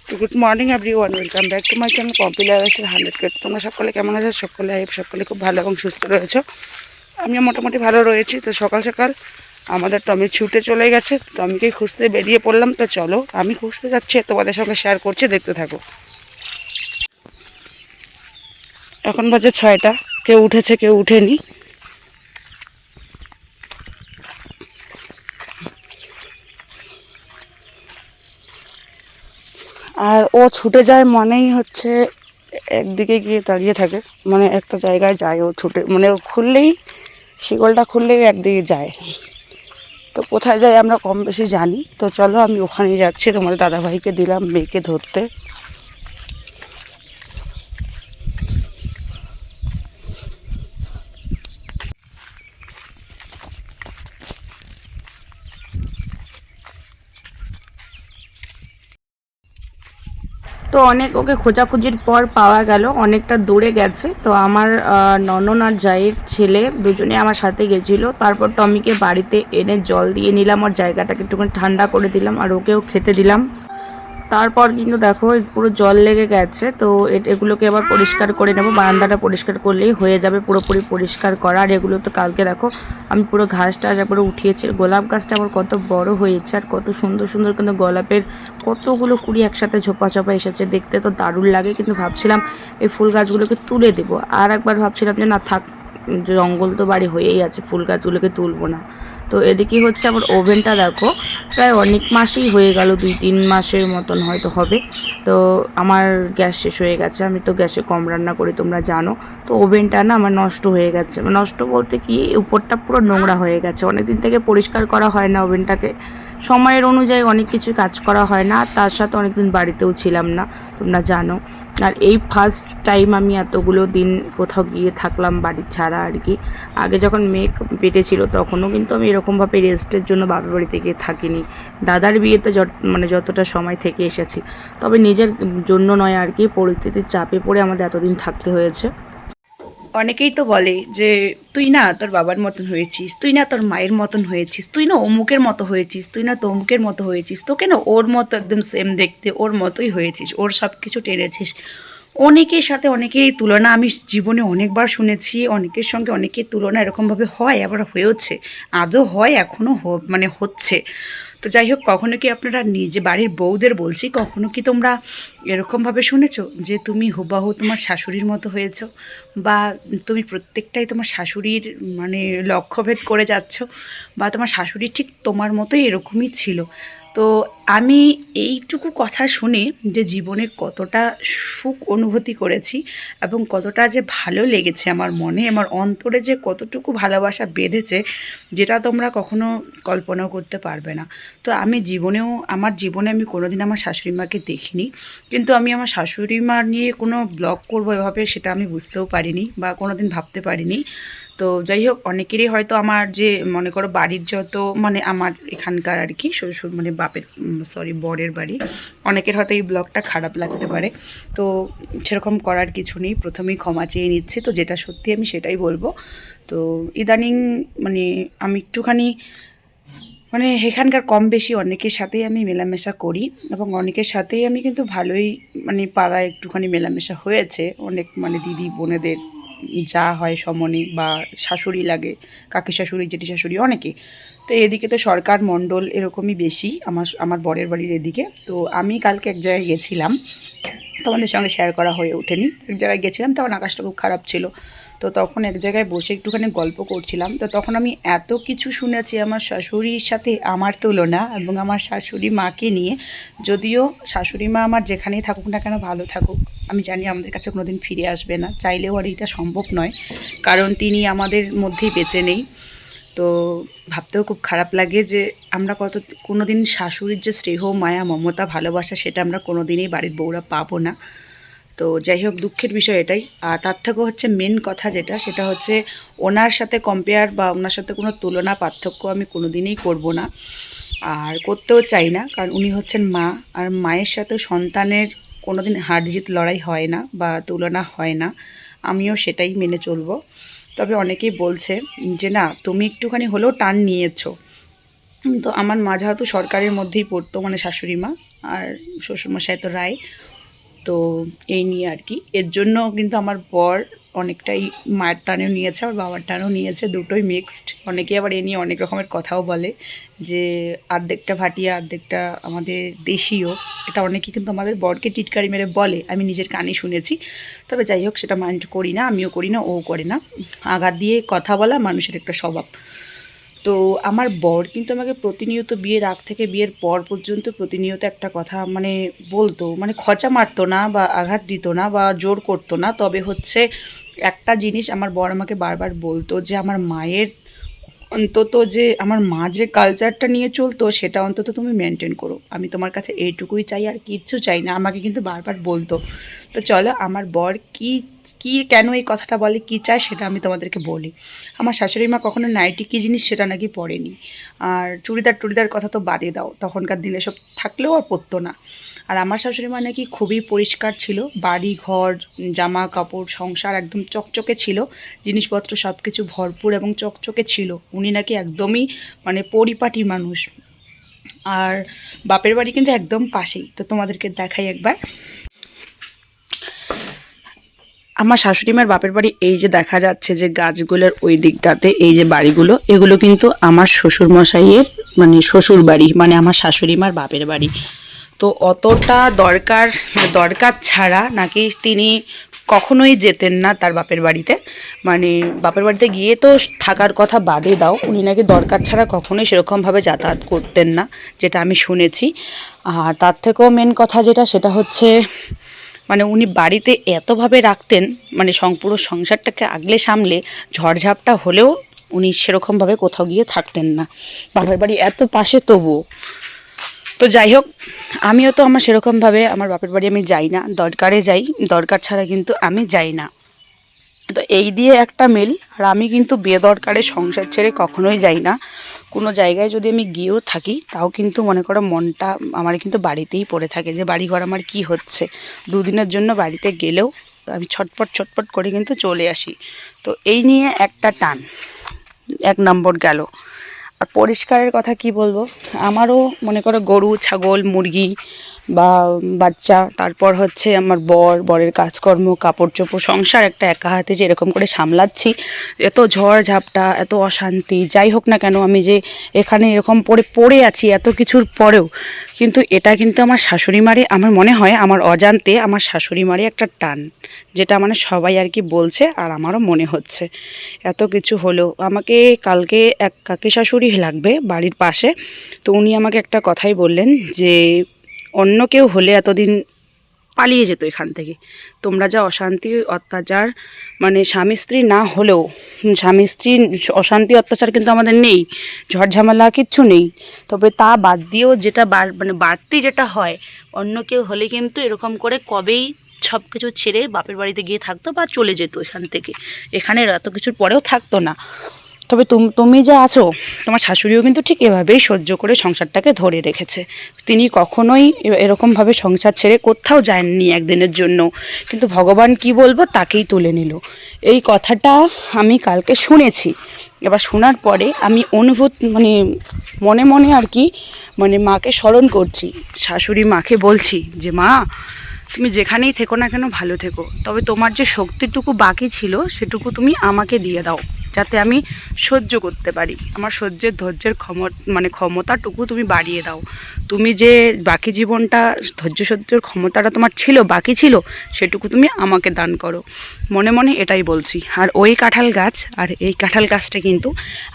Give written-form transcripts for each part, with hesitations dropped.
তো good morning everyone, welcome back to my channel popular 100 তোমরা সকলে কেমন আছো? সকলে সকলে খুব ভালো এবং সুস্থ রয়েছো। আমিও মোটামুটি ভালো রয়েছি। তো সকাল সকাল আমাদের টমি ছুটে চলে গেছে, টমিকে খুঁজতে বেরিয়ে পড়লাম। তো চলো, আমি খুঁজতে যাচ্ছি, তোমাদের সঙ্গে শেয়ার করছি, দেখতে থাকো। এখন বাজে 6টা, কেউ উঠেছে কেউ উঠেনি। আর ও ছুটে যায় মনেই হচ্ছে একদিকে গিয়ে দাঁড়িয়ে থাকে, মানে একটা জায়গায় যায় ও ছুটে, মানে ও খুললেই, শিকলটা খুললেই একদিকে যায়। তো কোথায় যায় আমরা কম বেশি জানি। তো চলো, আমি ওখানেই যাচ্ছি, তোমাদের দাদাভাইকে দিলাম মেয়েকে ধরতে। তো অনেক ওকে খোঁজাখুঁজির পর পাওয়া গেল, অনেকটা দূরে গেছে। তো আমার ননন আর জায়ের ছেলে দুজনে আমার সাথে গেছিলো। তারপর টমিকে বাড়িতে এনে জল দিয়ে নিলাম, আর জায়গাটাকে একটুখানি ঠান্ডা করে দিলাম, আর ওকেও খেতে দিলাম। তারপর কিন্তু দেখো পুরো জল লেগে গেছে। তো এগুলোকে আবার পরিষ্কার করে নেবো, বারান্দাটা পরিষ্কার করলেই হয়ে যাবে পুরোপুরি পরিষ্কার করা। আর এগুলো তো কালকে দেখো আমি পুরো ঘাস টাস একবারে উঠিয়েছি। গোলাপ গাছটা আমার কত বড় হয়েছে, আর কত সুন্দর সুন্দর কিন্তু গোলাপের কতগুলো কুড়ি একসাথে ঝোপা ঝোপা এসেছে, দেখতে তো দারুণ লাগে। কিন্তু ভাবছিলাম এই ফুল গাছগুলোকে তুলে দেবো, আর একবার ভাবছিলাম যে না থাক, জঙ্গল তো বাড়ি হয়েই আছে, ফুল গাছগুলোকে তুলবো না। তো এদিকে হচ্ছে আমার ওভেনটা দেখো প্রায় অনেক মাসেই হয়ে গেল, 2-3 মাসের মতন হয়তো হবে। তো আমার গ্যাস শেষ হয়ে গেছে, আমি তো গ্যাসে কম রান্না করি তোমরা জানো। তো ওভেনটা না আমার নষ্ট হয়ে গেছে, নষ্ট বলতে কি উপরটা পুরো নোংরা হয়ে গেছে, অনেক দিন থেকে পরিষ্কার করা হয় না ওভেনটাকে, সময়ের অনুযায়ী অনেক কিছু কাজ করা হয় না। তার সাথে অনেক দিন বাড়িতেও ছিলাম না, তোমরা জানো। আর এই ফার্স্ট টাইম আমি এতগুলো দিন কোথাও গিয়ে থাকলাম বাড়ি ছাড়া আর কি। আগে যখন মেয়ে পেটে ছিল তখনও কিন্তু আমি এরকমভাবে রেস্টের জন্য বাপের বাড়িতে গিয়ে থাকিনি। দাদার বিয়েতে যতটা সময় থেকে এসেছি, তবে নিজের জন্য নয় আর কি, পরিস্থিতির চাপে পড়ে আমাদের এতদিন থাকতে হয়েছে। অনেকেই তো বলে যে তুই না তোর বাবার মতন হয়েছিস, তুই না তোর মায়ের মতন হয়েছিস, তুই না অমুকের মতো হয়েছিস, তুই না তমুকের মতো হয়েছিস, তোকে না ওর মতো একদম সেম দেখতে, ওর মতোই হয়েছিস, ওর সব কিছু টেনেছিস। অনেকের সাথে অনেকের এই তুলনা আমি জীবনে অনেকবার শুনেছি, অনেকের সঙ্গে অনেকের তুলনা এরকমভাবে হয়, আবার হয়েওছে, আদৌ হয়, এখনও মানে হচ্ছে। তো যাই হোক, কখনো কি আপনারা নিজে বাড়ির বউদের বলছি, কখনো কি তোমরা এরকমভাবে শুনেছো যে তুমি হুবাহু তোমার শাশুড়ির মতো হয়েছো, বা তুমি প্রত্যেকটাই তোমার শাশুড়ির মানে লক্ষ্যভেদ করে যাচ্ছ, বা তোমার শাশুড়ি ঠিক তোমার মতোই এরকমই ছিল? তো আমি এইটুকু কথা শুনে যে জীবনে কতটা সুখ অনুভূতি করেছি, এবং কতটা যে ভালো লেগেছে আমার মনে, আমার অন্তরে যে কতটুকু ভালোবাসা বেঁধেছে, যেটা তোমরা কখনো কল্পনাও করতে পারবে না। তো আমি জীবনেও, আমার জীবনে আমি কোনোদিন আমার শাশুড়ি মাকে দেখিনি, কিন্তু আমি আমার শাশুড়ি মা নিয়ে কোনো ব্লগ করবো এভাবে সেটা আমি বুঝতেও পারিনি, বা কোনো দিন ভাবতে পারিনি। তো যাই হোক, অনেকেরই হয়তো আমার যে মনে করো বাড়ির যত, মানে আমার এখানকার আর কি শ্বশুর মানে বাপের, সরি বরের বাড়ি, অনেকের হয়তো এই ব্লগটা খারাপ লাগতে পারে। তো সেরকম করার কিছু নেই, প্রথমেই ক্ষমা চেয়ে নিচ্ছি। তো যেটা সত্যি আমি সেটাই বলবো। তো ইদানিং মানে আমি একটুখানি মানে এখানকার কম বেশি অনেকের সাথেই আমি মেলামেশা করি, এবং অনেকের সাথেই আমি কিন্তু ভালোই মানে পাড়ায় একটুখানি মেলামেশা হয়েছে, অনেক মানে দিদি বোনেদের যা হয় সমনে, বা শাশুড়ি লাগে, কাকি শাশুড়ি জেঠি শাশুড়ি অনেকে। তো এদিকে তো সরকার মণ্ডল এরকমই বেশি আমার বরের বাড়ির এদিকে। তো আমি কালকে এক জায়গায় গেছিলাম, তোমাদের সঙ্গে শেয়ার করা হয়ে ওঠেনি। এক জায়গায় গেছিলাম, তখন আকাশটা খুব খারাপ ছিল। তো তখন এক জায়গায় বসে একটুখানি গল্প করছিলাম। তো তখন আমি এত কিছু শুনেছি আমার শাশুড়ির সাথে আমার তুলনা, এবং আমার শাশুড়ি মাকে নিয়ে। যদিও শাশুড়ি মা আমার যেখানেই থাকুক না কেন, ভালো থাকুক, আমি জানি আমাদের কাছে কোনো দিন ফিরে আসবে না, চাইলেও আর এটা সম্ভব নয়, কারণ তিনি আমাদের মধ্যেই বেঁচে নেই। তো ভাবতেও খুব খারাপ লাগে যে আমরা কোনো দিন শাশুড়ির যে স্নেহ মায়া মমতা ভালোবাসা, সেটা আমরা কোনো দিনই বাড়ির বউরা পাবো না। তো যাই হোক, দুঃখের বিষয় এটাই। আর তার থেকেও হচ্ছে মেন কথা যেটা, সেটা হচ্ছে ওনার সাথে কম্পেয়ার বা ওনার সাথে কোনো তুলনা পার্থক্য আমি কোনো দিনই করবো না, আর করতেও চাই না। কারণ উনি হচ্ছেন মা, আর মায়ের সাথে সন্তানের কোনো দিন হার জিত লড়াই হয় না, বা তুলনা হয় না, আমিও সেটাই মেনে চলবো। তবে অনেকেই বলছে যে না তুমি একটুখানি হলেও টান নিয়েছো। তো আমার মা যেহেতু সরকারের মধ্যেই পড়তো, মানে শাশুড়ি মা, আর শ্বশুরমশাই তো রায়। তো এই নিয়ে আর কি, এর জন্য কিন্তু আমার বর অনেকটাই মায়ের টানেও নিয়েছে, আর বাবার টানেও নিয়েছে, দুটোই মিক্সড। অনেকে আবার এ নিয়ে অনেক রকমের কথাও বলে যে আর্ধেকটা ভাটিয়া আর্ধেকটা আমাদের দেশীয়। এটা অনেকে কিন্তু আমাদের বরকে টিটকারি মেরে বলে, আমি নিজের কানে শুনেছি। তবে যাই হোক, সেটা মাইন্ড করি না, আমিও করি না, ও করে না। আঘাত দিয়ে কথা বলা মানুষের একটা স্বভাব। তো আমার বর কিন্তু আমাকে প্রতিনিয়ত বিয়ের আগ থেকে বিয়ের পর পর্যন্ত প্রতিনিয়ত একটা কথা মানে বলতো, মানে খচা মারতো না বা আঘাত দিত না বা জোর করতো না। তবে হচ্ছে একটা জিনিস আমার বর আমাকে বারবার বলতো যে আমার মায়ের অন্তত, যে আমার মা যে কালচারটা নিয়ে চলতো সেটা অন্তত তুমি মেনটেন করো, আমি তোমার কাছে এইটুকুই চাই, আর কিচ্ছু চাই না, আমাকে কিন্তু বারবার বলতো। তো চলো আমার বর কি কি কেন এই কথাটা বলে, কি চায় সেটা আমি তোমাদেরকে বলি। আমার শাশুড়ি মা কখনো নাইটি কী জিনিস সেটা নাকি পরেনি। আর চুড়িদার টুড়িদার কথা তো বাদই দাও, তখনকার দিনে সব থাকলেও আর পরতো না। আর আমার শাশুড়ি মা নাকি খুবই পরিষ্কার ছিল, বাড়ি ঘর জামা কাপড় সংসার একদম চকচকে ছিল, জিনিসপত্র সব কিছু ভরপুর এবং চকচকে ছিল। উনি নাকি একদমই মানে পরিপাটি মানুষ। আর বাপের বাড়ি কিন্তু একদম পাশেই, তো তোমাদেরকে দেখাই একবার। আমার শাশুড়িমার বাপের বাড়ি এই যে দেখা যাচ্ছে যে গাছগুলোর ওই দিকটাতে এই যে বাড়িগুলো, এগুলো কিন্তু আমার শ্বশুরমশাইয়ের মানে শ্বশুর বাড়ি, মানে আমার শাশুড়িমার বাপের বাড়ি। তো অতটা দরকার দরকার ছাড়া নাকি তিনি কখনোই যেতেন না তার বাপের বাড়িতে। মানে বাপের বাড়িতে গিয়ে তো থাকার কথা বাদে দাও, উনি নাকি দরকার ছাড়া কখনোই সেরকমভাবে যাতায়াত করতেন না, যেটা আমি শুনেছি। আর তার থেকেও মেন কথা যেটা, সেটা হচ্ছে মানে উনি বাড়িতে এতভাবে রাখতেন, মানে পুরো সংসারটাকে আগলে সামলে ঝড়ঝাপটা হলেও উনি সেরকমভাবে কোথাও গিয়ে থাকতেন না, বাপের বাড়ি এত পাশে তবুও। তো যাই হোক, আমিও তো আমার সেরকমভাবে আমার বাপের বাড়ি আমি যাই না, দরকারে যাই, দরকার ছাড়া কিন্তু আমি যাই না। তো এই দিয়ে একটা মিল। আর আমি কিন্তু বেদরকারে সংসার ছেড়ে কখনোই যাই না। কোনো জায়গায় যদি আমি গিয়েও থাকি, তাও কিন্তু মনে করো মনটা আমার কিন্তু বাড়িতেই পড়ে থাকে, যে বাড়িঘর আমার কি হচ্ছে। দুদিনের জন্য বাড়িতে গেলেও আমি ছটপট ছটপট করে কিন্তু চলে আসি। তো এই নিয়ে একটা টান, এক নম্বর গেল। আর পরিষ্কারের কথা কি বলবো, আমারও মনে করো গরু ছাগল মুরগি বা বাচ্চা, তারপর হচ্ছে আমার বরের কাজকর্ম কাপড় চোপড় সংসার একটা একা হাতে যে এরকম করে সামলাচ্ছি। এত ঝড় ঝাপটা এত অশান্তি যাই হোক না কেন, আমি যে এখানে এরকম পড়ে আছি এত কিছুর পরেও, কিন্তু এটা কিন্তু আমার শাশুড়ি মারে, আমার মনে হয় আমার অজান্তে আমার শাশুড়ি মারে একটা টান, যেটা মানে সবাই আর কি বলছে আর আমারও মনে হচ্ছে। এত কিছু হলো, আমাকে কালকে এক কাকি শাশুড়ি লাগবে বাড়ির পাশে। তো উনি আমাকে একটা কথাই বললেন যে অন্য কেউ হলে এতদিন পালিয়ে যেত এখান থেকে, তোমরা যা অশান্তি অত্যাচার, মানে স্বামী স্ত্রী না হলেও স্বামী স্ত্রী অশান্তি অত্যাচার কিন্তু আমাদের নেই, ঝড়ঝামেলা কিচ্ছু নেই। তবে তা বাদ দিয়েও যেটা মানে বাড়তি যেটা হয়, অন্য কেউ হলে কিন্তু এরকম করে কবেই সব কিছু ছেড়ে বাপের বাড়িতে গিয়ে থাকতো বা চলে যেত এখান থেকে, এখানে এত কিছুর পরেও থাকতো না। তবে তুমি যা আছো, তোমার শাশুড়িও কিন্তু ঠিক এভাবেই সহ্য করে সংসারটাকে ধরে রেখেছে। তিনি কখনোই এরকমভাবে সংসার ছেড়ে কোথাও যাননি একদিনের জন্য, কিন্তু ভগবান কি বলবো তাকেই তুলে নিল। এই কথাটা আমি কালকে শুনেছি। এবার শোনার পরে আমি মানে মনে মনে আর কি, মানে মাকে স্মরণ করছি, শাশুড়ি মাকে বলছি যে মা, তুমি যেখানেই থেকো না কেন ভালো থেকো, তবে তোমার যে শক্তিটুকু বাকি ছিল সেটুকু তুমি আমাকে দিয়ে দাও, যাতে আমি সহ্য করতে পারি, আমার ধৈর্যের ক্ষমতাটুকু তুমি বাড়িয়ে দাও। তুমি যে বাকি জীবনটা ধৈর্য সহ্যের ক্ষমতাটা তোমার ছিল বাকি ছিল, সেটুকু তুমি আমাকে দান করো। মনে মনে এটাই বলছি। আর ওই কাঁঠাল গাছ আর এই কাঁঠাল গাছটা কিন্তু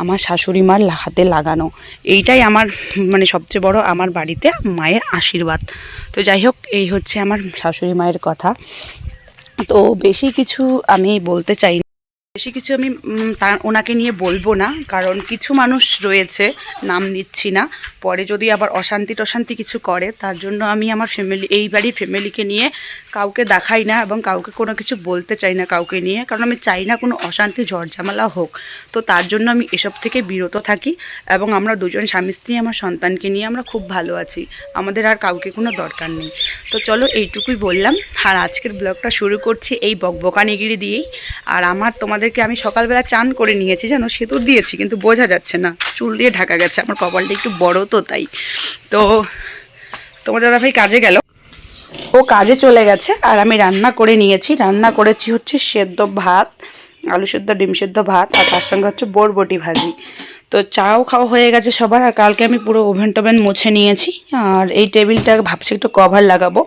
আমার শাশুড়ি মার হাতে লাগানো, এইটাই আমার মানে সবচেয়ে বড় আমার বাড়িতে মায়ের আশীর্বাদ। তো যাই হোক, এই হচ্ছে আমার শাশুড়ি মায়ের কথা। তো বেশি কিছু আমি বলতে চাই না, বেশি কিছু আমি ওনাকে নিয়ে বলবো না, কারণ কিছু মানুষ রয়েছে, নাম নিচ্ছি না, পরে যদি আবার অশান্তি টশান্তি কিছু করে, তার জন্য আমি আমার এই বাড়ির ফ্যামিলিকে নিয়ে কাউকে দেখাই না এবং কাউকে কোনো কিছু বলতে চাই না কাউকে নিয়ে, কারণ আমি চাই না কোনো অশান্তি ঝড়ঝামেলা হোক। তো তার জন্য আমি এসব থেকে বিরত থাকি, এবং আমরা দুজন স্বামী স্ত্রী আমার সন্তানকে নিয়ে আমরা খুব ভালো আছি, আমাদের আর কাউকে কোনো দরকার নেই। তো চলো, এইটুকুই বললাম। আর আজকের ব্লগটা শুরু করছি এই বকবকানিগিরি দিয়েই। আর তোমাদেরকে আমি সকালবেলা চান করে নিয়েছি, জানো, সিঁদুর দিয়েছি কিন্তু বোঝা যাচ্ছে না, চুল দিয়ে ঢাকা গেছে, আমার কপালটা একটু বড় তো তাই। তো তোমার দাদাভাই কাজে গেল, ও কাজে চলে গেছে আর আমি রান্না করে নিয়েছি। রান্না করেছি হচ্ছে সেদ্ধ ভাত, আলু সেদ্ধ, ডিম সেদ্ধ ভাত, আর তার সঙ্গে হচ্ছে বরবটি ভাজি। তো চাও খাওয়া হয়ে গেছে সবার। আর কালকে আমি পুরো ওভেন টোভেন মুছে নিয়েছি। আর এই টেবিলটা ভাবছি একটু কভার লাগাবো।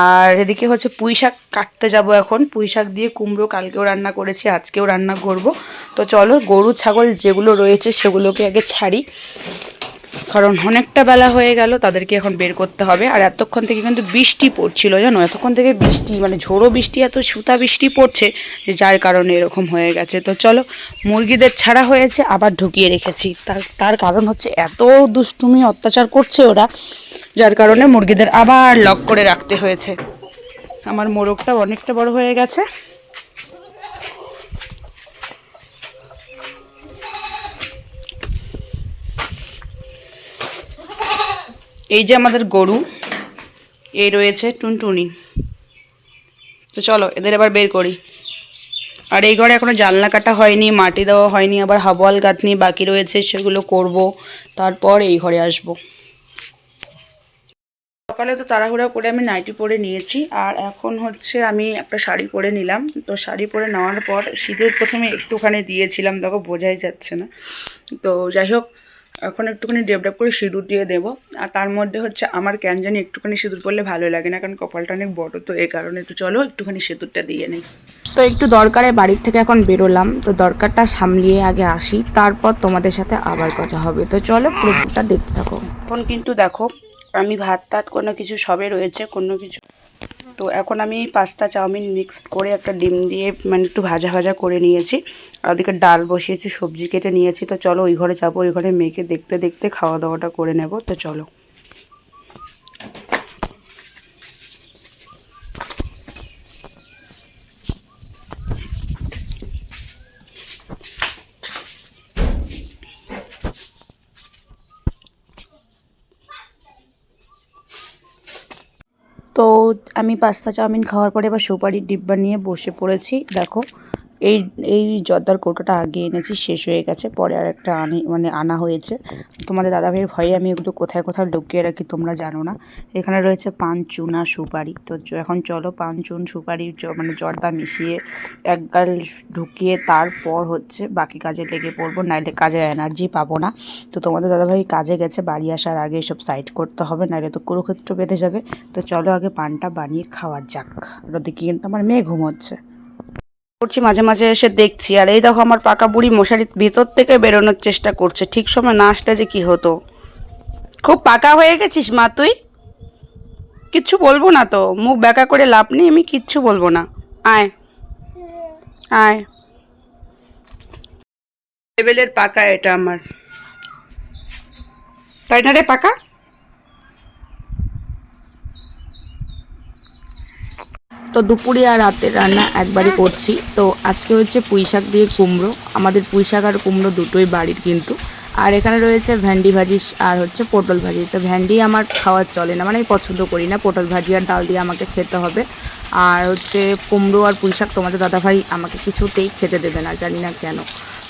আর এদিকে হচ্ছে পুঁই শাক কাটতে যাব এখন। পুঁই শাক দিয়ে কুমড়ো কালকেও রান্না করেছি, আজকেও রান্না করব। তো চলো গরু ছাগল যেগুলো রয়েছে সেগুলোকে আগে ছাড়ি, কারণ অনেকটা বেলা হয়ে গেল, তাদেরকে এখন বের করতে হবে। আর এতক্ষণ থেকে কিন্তু বৃষ্টি পড়ছিল, জানো, এতক্ষণ থেকে বৃষ্টি, মানে ঝোড়ো বৃষ্টি, এত সুতা বৃষ্টি পড়ছে যে যার কারণে এরকম হয়ে গেছে। তো চলো, মুরগিদের ছাড়া হয়েছে, আবার ঢুকিয়ে রেখেছি। তার কারণ হচ্ছে এত দুষ্টুমি অত্যাচার করছে ওরা, যার কারণে মুরগিদের আবার লক করে রাখতে হয়েছে। আমার মোরগটাও অনেকটা বড় হয়ে গেছে। এই যে আমাদের গরু, এই রয়েছে টুনটুনি। তো চলো এদের এবার বের করি। আর এই ঘরে এখনো জানলা কাটা হয়নি, মাটি দেওয়া হয়নি, আবার হাবল গাঁথনি বাকি রয়েছে, সেগুলো করব, তারপর এই ঘরে আসব। সকালে তো তাড়াহুড়া করে আমি নাইটি পরে নিয়েছি, আর এখন হচ্ছে আমি একটা শাড়ি পরে নিলাম। তো শাড়ি পরে নেওয়ার পর সিঁদুর প্রথমে একটুখানি দিয়েছিলাম, দেখো বোঝাই যাচ্ছে না। তো যাই হোক, এখন একটুখানি ডেপ করে সিঁদুর দিয়ে দেবো। আর তার মধ্যে হচ্ছে আমার কেন জানি একটুখানি সিঁদুর পরলে ভালো লাগে না, কারণ কপালটা অনেক বড়, তো এই কারণে। তো চলো একটুখানি সিঁদুরটা দিয়ে নিই। তো একটু দরকারে বাড়ির থেকে এখন বেরোলাম, তো দরকারটা সামলিয়ে আগে আসি, তারপর তোমাদের সাথে আবার কথা হবে। তো চলো পুরোটা দেখতে থাকো। এখন কিন্তু দেখো আমি ভাত টাত কোনো কিছু সবে রয়েছে, কোনো কিছু। তো এখন আমি পাস্তা চাউমিন মিক্সড করে একটা ডিম দিয়ে মানে একটু ভাজা ভাজা করে নিয়েছি। আর ওদিকে ডাল বসিয়েছি, সবজি কেটে নিয়েছি। তো চলো ওই ঘরে যাবো, ওই ঘরে মেয়েকে দেখতে দেখতে খাওয়া দাওয়াটা করে নেব। তো চলো। তো আমি পাস্তা চাউমিন খাওয়ার পরে এবার সুপারির ডিব্বা নিয়ে বসে পড়েছি। দেখো এই এই জর্দার কৌটোটা আগে এনেছি, শেষ হয়ে গেছে, পরে আর একটা আনা হয়েছে। তোমাদের দাদাভাইয়ের ভয়ে আমি এগুলো কোথায় কোথায় লুকিয়ে রাখি তোমরা জানো না। এখানে রয়েছে পান, চুন আর সুপারি। তো এখন চলো পান, চুন, সুপারি মানে জর্দা মিশিয়ে এক গাল ঢুকিয়ে তারপর হচ্ছে বাকি কাজে লেগে পড়বো, নাইলে কাজের এনার্জি পাবো না। তো তোমাদের দাদাভাই কাজে গেছে, বাড়ি আসার আগে এসব সাইড করতে হবে, নাইলে তো কুরুক্ষেত্র বেঁধে যাবে। তো চলো আগে পানটা বানিয়ে খাওয়া যাক। ওদিকে কিন্তু আমার মেয়ে ঘুমোচ্ছে করছি, মাঝে মাঝে এসে দেখছি। আর এই দেখো আমার পাকা বুড়ি মশারির ভিতর থেকে বেরোনোর চেষ্টা করছে, ঠিক সময় না আসলে যে কি হতো। খুব পাকা হয়ে গেছিস মা তুই, কিচ্ছু বলবো না তো, মুখ ব্যাকা করে লাভ নেই, আমি কিচ্ছু বলবো না। আয় আয়, লেভেলের পাকা এটা আমার, তাই না রে পাকা? তো দুপুরে আর রাতের রান্না একবারই করছি। তো আজকে হচ্ছে পুঁই শাক দিয়ে কুমড়ো, আমাদের পুঁই শাক আর কুমড়ো দুটোই বাড়ির কিন্তু। আর এখানে রয়েছে ভেন্ডি ভাজি আর হচ্ছে পটল ভাজি। তো ভেন্ডি আমার খাওয়ার চলে না, মানে আমি পছন্দ করি না, পটল ভাজি আর ডাল দিয়ে আমাকে খেতে হবে। আর হচ্ছে কুমড়ো আর পুঁই শাক তোমাদের দাদাভাই আমাকে কিছুতেই খেতে দেবে না, জানি না কেন।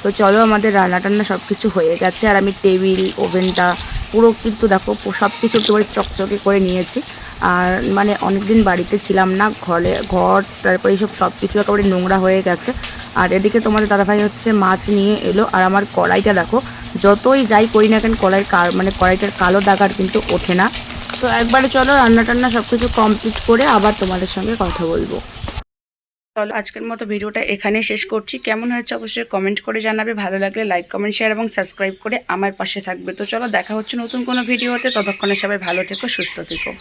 তো চলো আমাদের রান্না টান্না সব কিছু হয়ে গেছে। আর আমি টেবিল, ওভেনটা পুরো কিন্তু দেখো সব কিছু একেবারে চকচকে করে নিয়েছি। আর মানে অনেক দিন বাড়িতে ছিলাম না, ঘর তারপরে এইসব সব কিছু একেবারে নোংরা হয়ে গেছে। আর এদিকে তোমাদের দাদাভাই হচ্ছে মাছ নিয়ে এলো। আর আমার কড়াইটা দেখো, যতই যাই করি না কেন কড়াইটার কালো দাগ আর কিন্তু ওঠে না। তো একবারে চলো রান্না টান্না সব কিছু কমপ্লিট করে আবার তোমাদের সঙ্গে কথা বলবো। চলো আজকের মতো ভিডিওটা এখানেই শেষ করছি। কেমন হয়েছে অবশ্যই কমেন্ট করে জানাবে, ভালো লাগলে লাইক, কমেন্ট, শেয়ার এবং সাবস্ক্রাইব করে আমার পাশে থাকবে। তো চলো দেখা হচ্ছে নতুন কোনো ভিডিওতে, ততক্ষণে সবাই ভালো থেকো, সুস্থ থেকো।